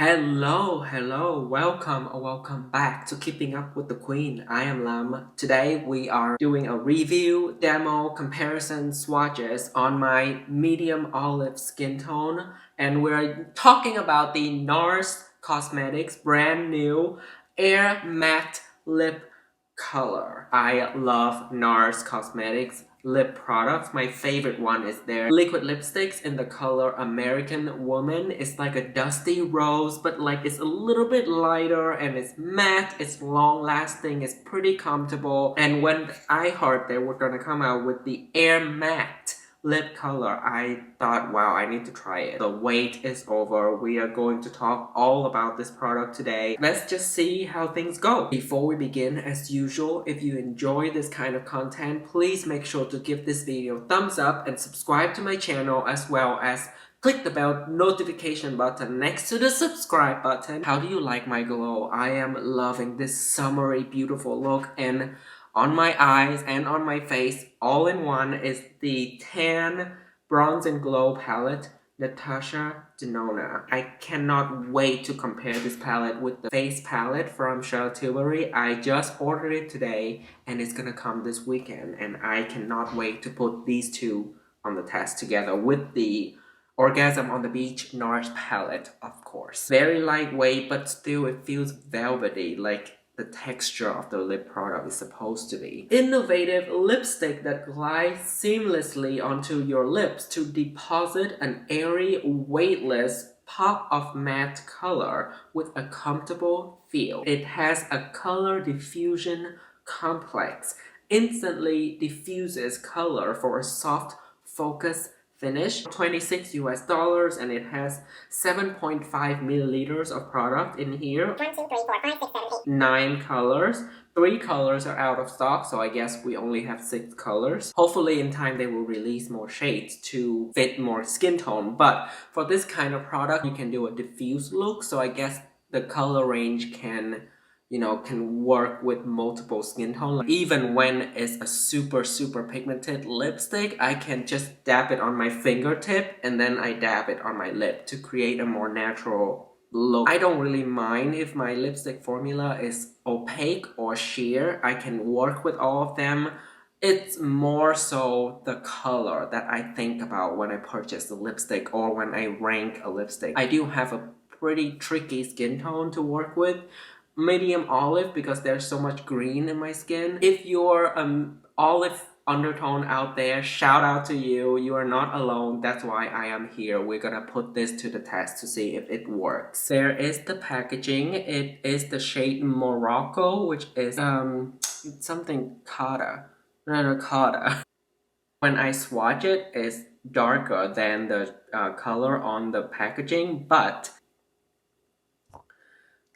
Hello, welcome or welcome back to Keeping Up with the Queen. I am Lam. Today we are doing a review, demo, comparison swatches on my medium olive skin tone, and we're talking about the Nars Cosmetics brand new Air Matte Lip Color. I love Nars Cosmetics lip products. My favorite one is their liquid lipsticks in the color American Woman. It's like a dusty rose, but like it's a little bit lighter and it's matte, it's long lasting, it's pretty comfortable. And when I heard they were gonna come out with the Air Matte lip color, I thought, wow, I need to try it. The wait is over. We are going to talk all about this product today. Let's just see how things go. Before we begin, as usual, if you enjoy this kind of content, please make sure to give this video a thumbs up and subscribe to my channel, as well as click the bell notification button next to the subscribe button. How do you like my glow? I am loving this summery beautiful look, and on my eyes and on my face all in one is the Tan Bronze and Glow palette, Natasha Denona. I cannot wait to compare this palette with the face palette from Charlotte Tilbury. I just ordered it today and it's gonna come this weekend, and I cannot wait to put these two on the test together with the Orgasm on the Beach Nars palette, of course. Very lightweight, but still it feels velvety, like the texture of the lip product is supposed to be. Innovative lipstick that glides seamlessly onto your lips to deposit an airy, weightless pop of matte color with a comfortable feel. It has a color diffusion complex, instantly diffuses color for a soft focus finish. 26 US dollars, and it has 7.5 milliliters of product in here. 1, 2, 3, 4, 5, 6, 7, 8. 9 colors. 3 colors are out of stock, so I guess we only have 6 colors. Hopefully in time they will release more shades to fit more skin tone, but for this kind of product you can do a diffuse look, so I guess the color range can work with multiple skin tone. Like, even when it's a super pigmented lipstick, I can just dab it on my fingertip and then I dab it on my lip to create a more natural look. I don't really mind if my lipstick formula is opaque or sheer. I can work with all of them. It's more so the color that I think about when I purchase a lipstick or when I rank a lipstick. I do have a pretty tricky skin tone to work with. Medium olive, because there's so much green in my skin. If you're olive undertone out there, shout out to you. You are not alone. That's why I am here. We're gonna put this to the test to see if it works. There is the packaging. It is the shade Morocco, which is something Kada. When I swatch it, it's darker than the color on the packaging, but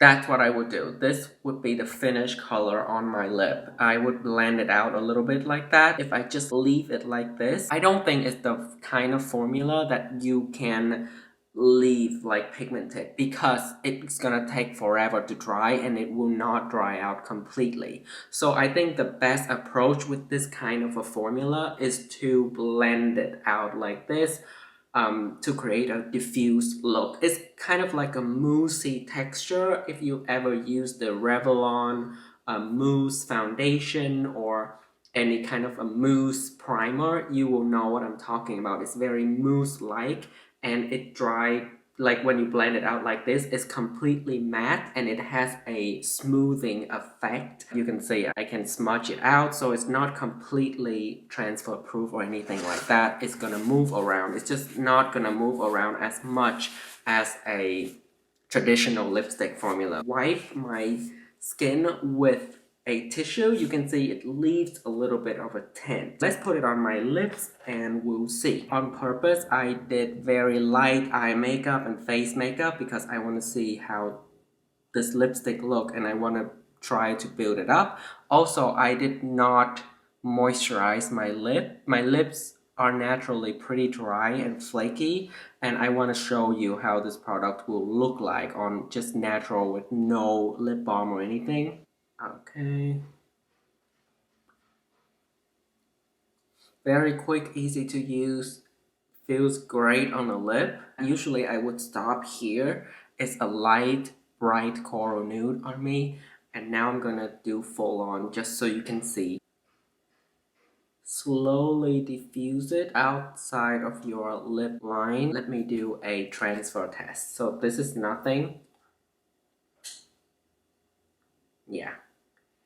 that's what I would do. This would be the finished color on my lip. I would blend it out a little bit like that. If I just leave it like this, I don't think it's the kind of formula that you can leave like pigmented, because it's gonna take forever to dry and it will not dry out completely. So I think the best approach with this kind of a formula is to blend it out like this. To create a diffuse look. It's kind of like a moussey texture. If you ever use the Revlon mousse foundation or any kind of a mousse primer, you will know what I'm talking about. It's very mousse-like, and it dry, like when you blend it out like this, it's completely matte and it has a smoothing effect. You can see I can smudge it out, so it's not completely transfer proof or anything like that. It's gonna move around. It's just not gonna move around as much as a traditional lipstick formula. Wipe my skin with a tissue. You can see it leaves a little bit of a tint. Let's put it on my lips and we'll see. On purpose, I did very light eye makeup and face makeup because I want to see how this lipstick look and I want to try to build it up. Also, I did not moisturize my lip. My lips are naturally pretty dry and flaky, and I want to show you how this product will look like on just natural with no lip balm or anything. Okay. Very quick, easy to use, feels great on the lip. Usually I would stop here It's a light, bright coral nude on me. And now I'm gonna do full on just so you can see. Slowly diffuse it outside of your lip line. Let me do a transfer test. So this is nothing. Yeah.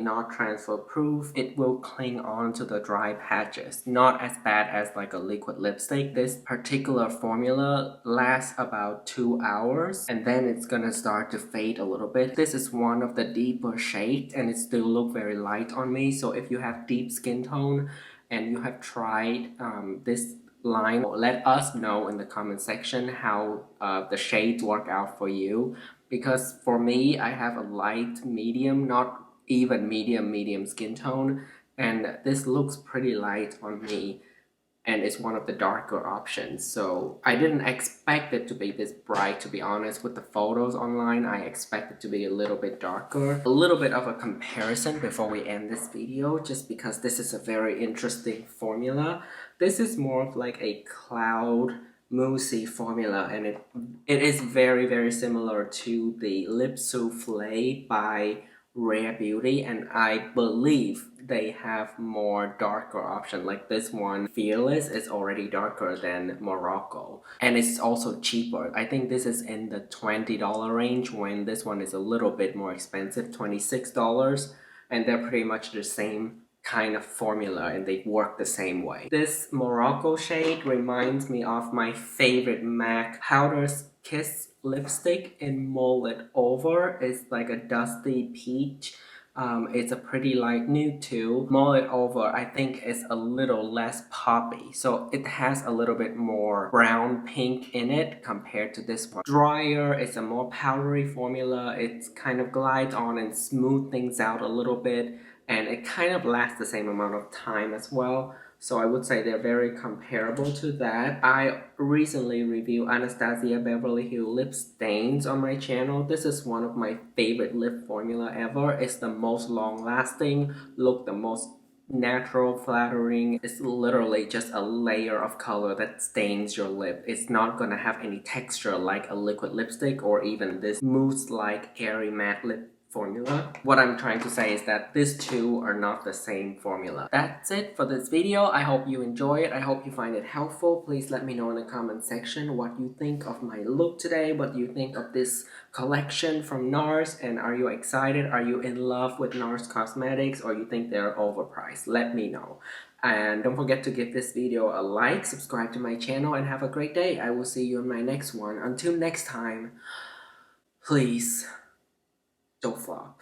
Not transfer proof. It will cling on to the dry patches. Not as bad as like a liquid lipstick. This particular formula lasts about 2 hours and then it's gonna start to fade a little bit. This is one of the deeper shades and it still look very light on me. So if you have deep skin tone and you have tried this line, let us know in the comment section how the shades work out for you. Because for me, I have a light medium, not even medium skin tone, and this looks pretty light on me and it's one of the darker options. So I didn't expect it to be this bright, to be honest. With the photos online, I expect it to be a little bit darker. A little bit of a comparison before we end this video, just because this is a very interesting formula. This is more of like a cloud moussey formula, and it is very similar to the Lip Souffle by Rare Beauty, and I believe they have more darker option. Like this one, Fearless, is already darker than Morocco, and it's also cheaper. I think this is in the $20 range when this one is a little bit more expensive, $26, and they're pretty much the same kind of formula and they work the same way. This Morocco shade reminds me of my favorite MAC Powder's Kiss lipstick in Molded Over. It's like a dusty peach. It's a pretty light nude too. Molded Over, I think, is a little less poppy. So it has a little bit more brown pink in it compared to this one. Drier, it's a more powdery formula. It kind of glides on and smooth things out a little bit. And it kind of lasts the same amount of time as well. So I would say they're very comparable to that. I recently reviewed Anastasia Beverly Hills lip stains on my channel. This is one of my favorite lip formula ever. It's the most long lasting, look the most natural, flattering. It's literally just a layer of color that stains your lip. It's not gonna have any texture like a liquid lipstick or even this mousse-like airy matte lip formula. What I'm trying to say is that these two are not the same formula. That's it for this video. I hope you enjoy it. I hope you find it helpful. Please let me know in the comment section what you think of my look today, what you think of this collection from Nars, and are you excited? Are you in love with Nars cosmetics, or you think they're overpriced? Let me know. And don't forget to give this video a like, subscribe to my channel, and have a great day. I will see you in my next one. Until next time, please don't flop.